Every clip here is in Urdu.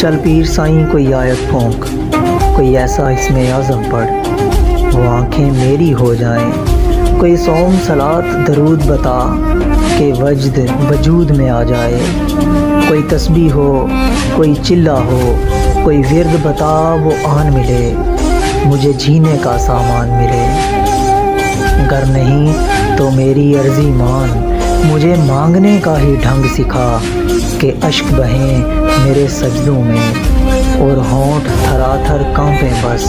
چل پیر سائیں کوئی آیت پھونک، کوئی ایسا اس میں اعظم پڑھ، وہ آنکھیں میری ہو جائیں، کوئی صوم صلات درود بتا کہ وجود میں آ جائے، کوئی تسبیح ہو کوئی چلہ ہو، کوئی ورد بتا وہ آن ملے، مجھے جینے کا سامان ملے، گر نہیں تو میری عرضی مان، مجھے مانگنے کا ہی ڈھنگ سکھا کہ اشک بہیں میرے سجدوں میں اور ہونٹ تھرا تھر کانپیں بس،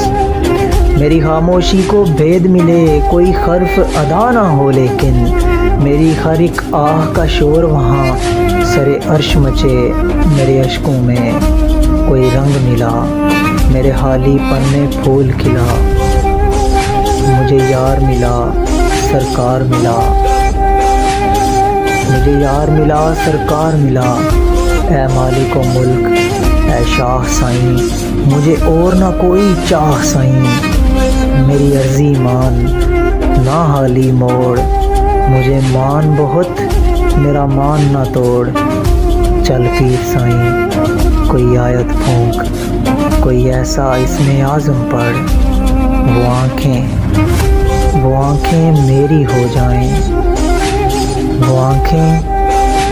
میری خاموشی کو بھید ملے کوئی حرف ادا نہ ہو، لیکن میری ہر ایک آہ کا شور وہاں سرے عرش مچے، میرے اشکوں میں کوئی رنگ ملا، میرے خالی پن میں پھول کھلا، مجھے یار ملا سرکار ملا، مجھے یار ملا سرکار ملا، اے مالک و ملک اے شاہ سائیں، مجھے اور نہ کوئی چاہ سائیں، میری عرضی مان نہ حالی موڑ، مجھے مان بہت میرا مان نہ توڑ، چل پیر سائیں کوئی آیت پھونک، کوئی ایسا اس میں اعظم پڑھ، وہ آنکھیں میری ہو جائیں، وہ آنکھیں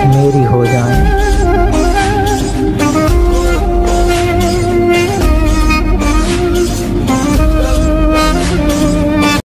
میری ہو جائیں۔